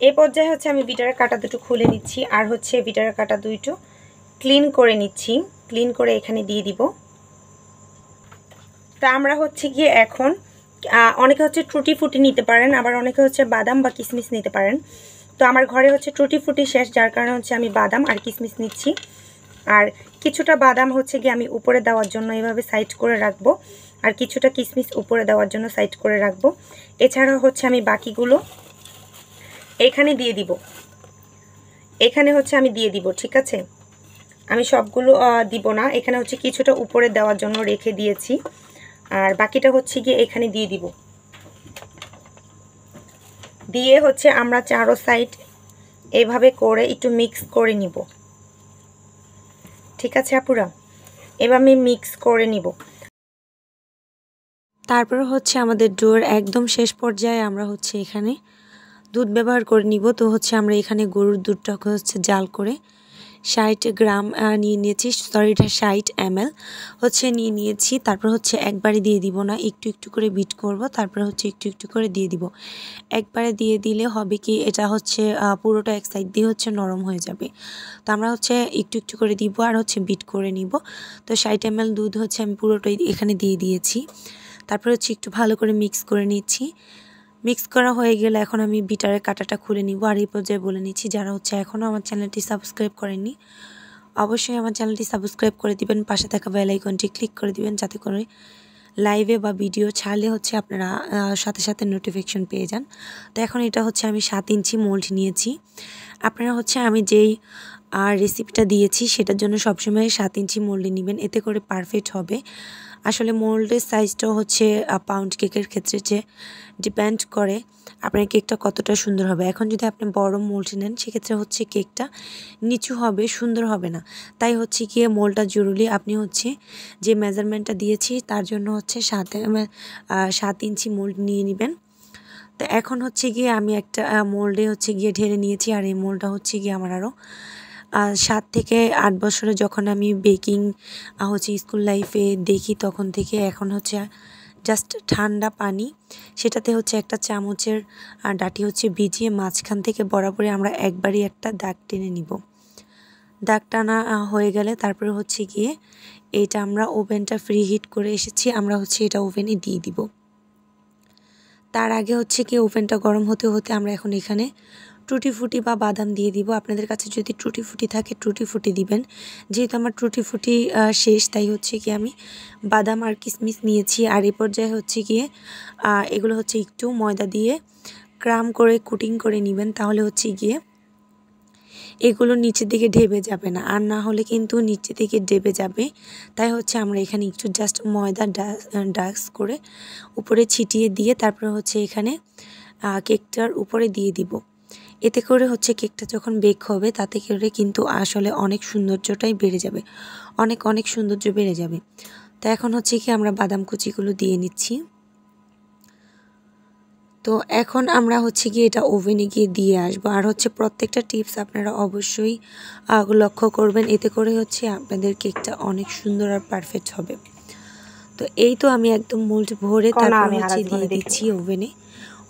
এই পর্যায়ে হচ্ছে আমি বিটারের কাঁটা দুটো খুলে নিচ্ছি আর হচ্ছে বিটারের কাঁটা দুটো ক্লিন করে নিচ্ছি। ক্লিন করে এখানে দিয়ে দিব। তা আমরা হচ্ছে গিয়ে এখন অনেকে হচ্ছে টুটি ফুটি নিতে পারেন, আবার অনেকে হচ্ছে বাদাম বা কিশমিশ নিতে পারেন। তো আমার ঘরে হচ্ছে টুটি ফুটি শেষ, যার কারণে হচ্ছে আমি বাদাম আর কিশমিশ নিচ্ছি। আর কিছুটা বাদাম হচ্ছে গিয়ে আমি উপরে দেওয়ার জন্য এভাবে সাইড করে রাখবো, আর কিছুটা কিশমিশ উপরে দেওয়ার জন্য সাইড করে রাখবো। এছাড়াও হচ্ছে আমি বাকিগুলো এখানে দিয়ে দিব। আমি দিয়ে দিব, ঠিক আছে? আমি সবগুলো দিব না, এখানে হচ্ছে কিছুটা উপরে দেওয়ার জন্য রেখে দিয়েছি, আর বাকিটা হচ্ছে গিয়ে এখানে দিয়ে দিব। দিয়ে হচ্ছে আমরা চারো সাইড এভাবে করে একটু মিক্স করে নিব, ঠিক আছে আপুরা? এবার আমি মিক্স করে নিব। তারপর হচ্ছে আমাদের ডোর একদম শেষ পর্যায়ে আমরা হচ্ছে এখানে দুধ ব্যবহার করে নিব। তো হচ্ছে আমরা এখানে গরুর দুধটাকে হচ্ছে জাল করে 60 গ্রাম নিয়ে নিয়েছি, সরি এটা 60 ml হচ্ছে নিয়ে নিয়েছি। তারপর হচ্ছে একবারে দিয়ে দিব না, একটু একটু করে বিট করব, তারপর হচ্ছে একটু একটু করে দিয়ে দিব। একবারে দিয়ে দিলে হবে কি, এটা হচ্ছে পুরোটা এক সাইড দিয়ে হচ্ছে নরম হয়ে যাবে। তো আমরা হচ্ছে একটু একটু করে দিব আর হচ্ছে বিট করে নিব। তো 60 ml দুধ হচ্ছে আমি পুরোটাই এখানে দিয়ে দিয়েছি। তারপর হচ্ছে একটু ভালো করে মিক্স করে নিচ্ছি। মিক্স করা হয়ে গেলে এখন আমি বিটারের কাঁটাটা খুলে নিব। আর এই পর্যায়ে বলে নিচ্ছি, যারা হচ্ছে এখনও আমার চ্যানেলটি সাবস্ক্রাইব করেননি, অবশ্যই আমার চ্যানেলটি সাবস্ক্রাইব করে দিবেন, পাশে থাকা বেল আইকনটি ক্লিক করে দিবেন, যাতে করে লাইভে বা ভিডিও ছাড়লে হচ্ছে আপনারা সাথে সাথে নোটিফিকেশন পেয়ে যান। তো এখন এটা হচ্ছে আমি 7 ইঞ্চি মোল্ড নিয়েছি। আপনারা হচ্ছে আমি যেই রেসিপিটা দিয়েছি সেটার জন্য সবসময় 7 ইঞ্চি মোল্ডে নেবেন, এতে করে পারফেক্ট হবে। আসলে মোল্ডের সাইজটাও হচ্ছে পাউন্ড কেকের ক্ষেত্রে যে ডিপেন্ড করে আপনার কেকটা কতটা সুন্দর হবে। এখন যদি আপনি বড় মোল্ড নেন, সেক্ষেত্রে হচ্ছে কেকটা নিচু হবে, সুন্দর হবে না। তাই হচ্ছে গিয়ে মোল্ডটা জরুরি। আপনি হচ্ছে যে মেজারমেন্টটা দিয়েছি তার জন্য হচ্ছে 7 ইঞ্চি মোল্ড নিয়ে নেবেন। তো এখন হচ্ছে গিয়ে আমি একটা মোল্ডে হচ্ছে গিয়ে ঢেলে নিয়েছি। আর এই মোল্ডটা হচ্ছে গিয়ে আমার আরও 7 থেকে 8 বছরে যখন আমি বেকিং হচ্ছে স্কুল লাইফে দেখি, তখন থেকে এখন হচ্ছে জাস্ট ঠান্ডা পানি, সেটাতে হচ্ছে একটা চামচের ডাটি হচ্ছে ভিজিয়ে মাঝখান থেকে বরাবরই আমরা একবারই একটা দাগ টেনে নিব। দাগ টানা হয়ে গেলে তারপরে হচ্ছে গিয়ে এইটা আমরা ওভেনটা ফ্রি হিট করে এসেছি, আমরা হচ্ছে এটা ওভেনে দিয়ে দিব। তার আগে হচ্ছে কি ওভেনটা গরম হতে হতে আমরা এখন এখানে টুটি ফুটি বা বাদাম দিয়ে দিব। আপনাদের কাছে যদি টুটি ফুটি থাকে টুটি ফুটি দিবেন। যেহেতু আমার টুটি ফুটি শেষ, তাই হচ্ছে কি আমি বাদাম আর কিশমিশ নিয়েছি। আর এই পর্যায়ে হচ্ছে গিয়ে এগুলো হচ্ছে একটু ময়দা দিয়ে ক্রাম করে কুটিং করে নেবেন, তাহলে হচ্ছে গিয়ে এগুলো নিচের দিকে ঢেবে যাবে না, আর না হলে কিন্তু নিচের দিকে ঢেবে যাবে। তাই হচ্ছে আমরা এখানে একটু জাস্ট ময়দা ডাস্ট করে উপরে ছিটিয়ে দিয়ে তারপরে হচ্ছে এখানে কেকটার উপরে দিয়ে দিব। এতে করে হচ্ছে কেকটা যখন বেক হবে তাতে করে কিন্তু আসলে অনেক সৌন্দর্যটাই বেড়ে যাবে, অনেক সৌন্দর্য বেড়ে যাবে। তো এখন হচ্ছে কি আমরা বাদাম কুচিগুলো দিয়ে নিচ্ছি। তো এখন আমরা হচ্ছে গিয়ে এটা ওভেনে গিয়ে দিয়ে আসবো। আর হচ্ছে প্রত্যেকটা টিপস আপনারা অবশ্যই লক্ষ্য করবেন, এতে করে হচ্ছে আপনাদের কেকটা অনেক সুন্দর আর পারফেক্ট হবে। তো এই তো আমি একদম মোল্ড ভরে তারপর হচ্ছে দিয়ে দিচ্ছি ওভেনে।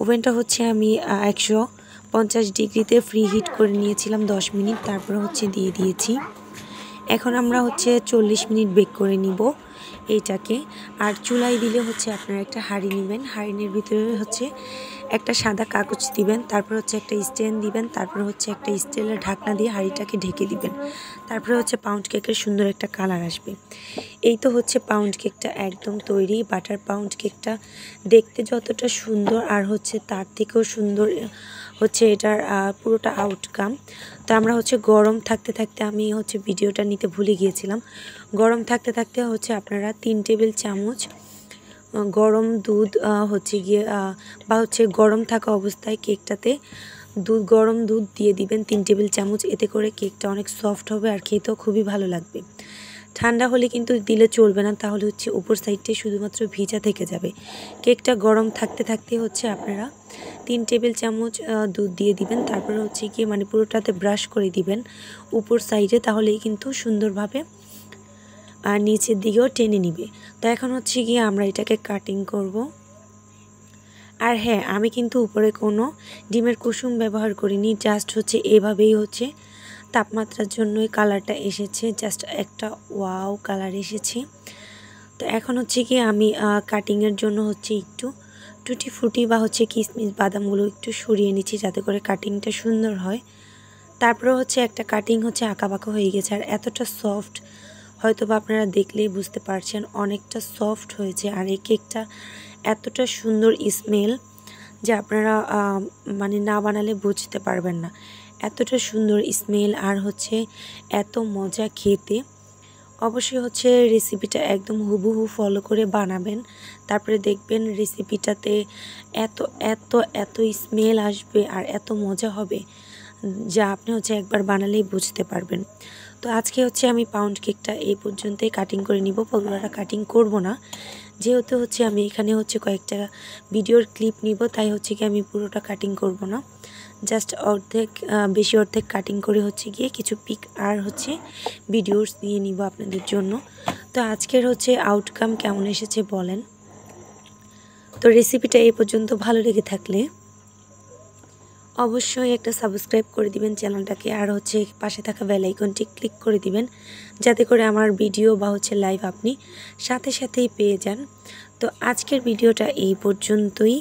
ওভেনটা হচ্ছে আমি 150 ডিগ্রিতে ফ্রি হিট করে নিয়েছিলাম 10 মিনিট, তারপরে হচ্ছে দিয়ে দিয়েছি। এখন আমরা হচ্ছে 40 মিনিট বেক করে নিব এইটাকে। আর চুলায় দিলে হচ্ছে আপনারা একটা হাঁড়ি নেবেন, হাঁড়ির ভিতরে হচ্ছে একটা সাদা কাগজ দিবেন, তারপর হচ্ছে একটা স্ট্যান্ড দিবেন, তারপর হচ্ছে একটা স্টিলের ঢাকনা দিয়ে হাঁড়িটাকে ঢেকে দিবেন। তারপরে হচ্ছে পাউন্ড কেকের সুন্দর একটা কালার আসবে। এই তো হচ্ছে পাউন্ড কেকটা একদম তৈরি। বাটার পাউন্ড কেকটা দেখতে যতটা সুন্দর আর হচ্ছে তার থেকেও সুন্দর হচ্ছে এটার পুরোটা আউটকাম। তো আমরা হচ্ছে গরম থাকতে থাকতে আমি হচ্ছে ভিডিওটা নিতে ভুলে গিয়েছিলাম। গরম থাকতে থাকতে হচ্ছে আপনারা 3 টেবিল চামচ গরম দুধ হচ্ছে গিয়ে বা হচ্ছে গরম থাকা অবস্থায় কেকটাতে গরম দুধ দিয়ে দিবেন 3 টেবিল চামচ। এতে করে কেকটা অনেক সফট হবে আর খেতেও খুবই ভালো লাগবে। ঠান্ডা হলে কিন্তু দিলে চলবে না, তাহলে হচ্ছে উপর সাইডটাই শুধুমাত্র ভিজা থেকে যাবে। কেকটা গরম থাকতে থাকতে হচ্ছে আপনারা 3 টেবিল চামচ দুধ দিয়ে দিবেন, তারপরে হচ্ছে গিয়ে মানে পুরোটাতে ব্রাশ করে দিবেন উপর সাইডে, তাহলেই কিন্তু সুন্দরভাবে আর নিচের দিকেও টেনে নিবে। তো এখন হচ্ছে গিয়ে আমরা এটাকে কাটিং করব। আর হ্যাঁ, আমি কিন্তু উপরে কোনো ডিমের কুসুম ব্যবহার করিনি, জাস্ট হচ্ছে এভাবেই হচ্ছে তাপমাত্রার জন্যই কালারটা এসেছে, জাস্ট একটা ওয়াও কালার এসেছে। তো এখন হচ্ছে কি আমি কাটিংয়ের জন্য হচ্ছে একটু টুটি ফুটি বা হচ্ছে কিশমিশ বাদামগুলো একটু সরিয়ে নিচ্ছি যাতে করে কাটিংটা সুন্দর হয়। তারপরে হচ্ছে একটা কাটিং হচ্ছে আঁকাবাঁকা হয়ে গেছে, আর এতটা সফট, হয়তো বা আপনারা দেখলেই বুঝতে পারছেন অনেকটা সফট হয়েছে। আর এই কেকটা এতটা সুন্দর স্মেল যে আপনারা মানে না বানালে বুঝতে পারবেন না, এতটা সুন্দর স্মেল আর হচ্ছে এত মজা খেতে। অবশ্যই হচ্ছে রেসিপিটা একদম হুবহু ফলো করে বানাবেন, তারপরে দেখবেন রেসিপিটাতে এত এত এত স্মেল আসবে আর এত মজা হবে যা আপনি হচ্ছে একবার বানালেই বুঝতে পারবেন। তো আজকে হচ্ছে আমি পাউন্ড কেকটা এই পর্যন্তই কাটিং করে নিব, পুরোটা কাটিং করব না, যেহেতু হচ্ছে আমি এখানে হচ্ছে কয়েকটা ভিডিওর ক্লিপ নিব, তাই হচ্ছে কি আমি পুরোটা কাটিং করব না, জাস্ট অর্ধেক বেশি অর্ধেক কাটিং করে হচ্ছে গিয়ে কিছু পিক আর হচ্ছে ভিডিওস নিয়ে নিব আপনাদের জন্য। তো আজকের হচ্ছে আউটকাম কেমন এসেছে বলেন। তো রেসিপিটা এই পর্যন্ত ভালো লেগে থাকলে অবশ্যই একটা সাবস্ক্রাইব করে দিবেন চ্যানেলটাকে, আর হচ্ছে পাশে থাকা বেল আইকনটি ক্লিক করে দিবেন যাতে করে আমার ভিডিও বা হচ্ছে লাইভ আপনি সাথে সাথেই পেয়ে যান। তো আজকের ভিডিওটা এই পর্যন্তই।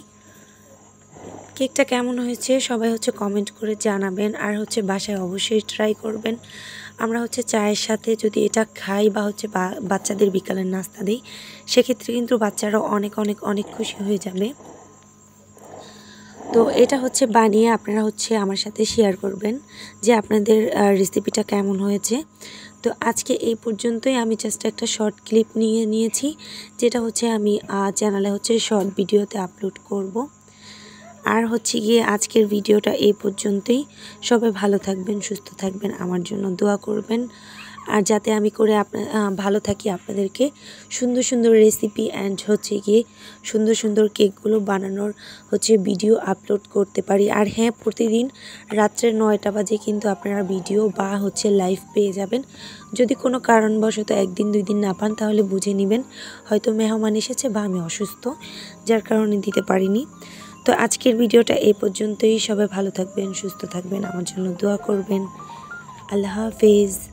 কেকটা কেমন হয়েছে সবাই হচ্ছে কমেন্ট করে জানাবেন, আর হচ্ছে বাসায় অবশ্যই ট্রাই করবেন। আমরা হচ্ছে চায়ের সাথে যদি এটা খাই বা হচ্ছে বাচ্চাদের বিকালের নাস্তা দিই, সেক্ষেত্রে কিন্তু বাচ্চারাও অনেক অনেক অনেক খুশি হয়ে যাবে। তো এটা হচ্ছে বানিয়ে আপনারা হচ্ছে আমার সাথে শেয়ার করবেন যে আপনাদের রেসিপিটা কেমন হয়েছে। তো আজকে এই পর্যন্তই। আমি জাস্ট একটা শর্ট ক্লিপ নিয়েছি, যেটা হচ্ছে আমি চ্যানেলে হচ্ছে শর্ট ভিডিওতে আপলোড করব। আর হচ্ছে গিয়ে আজকের ভিডিওটা এই পর্যন্তই। সবাই ভালো থাকবেন, সুস্থ থাকবেন, আমার জন্য দোয়া করবেন। আর যাতে আমি করে ভালো থাকি, আপনাদেরকে সুন্দর সুন্দর রেসিপি অ্যান্ড হচ্ছে গিয়ে সুন্দর সুন্দর কেকগুলো বানানোর হচ্ছে ভিডিও আপলোড করতে পারি। আর হ্যাঁ, প্রতিদিন রাত্রে 9টা বাজে কিন্তু আপনারা ভিডিও বা হচ্ছে লাইভ পেয়ে যাবেন। যদি কোনো কারণবশত একদিন 2 দিন না পান তাহলে বুঝে নেবেন হয়তো মেহমান এসেছে বা আমি অসুস্থ, যার কারণে দিতে পারিনি। তো আজকের ভিডিওটা এই পর্যন্তই। সবাই ভালো থাকবেন, সুস্থ থাকবেন, আমার জন্য দোয়া করবেন। আল্লাহ হাফেজ।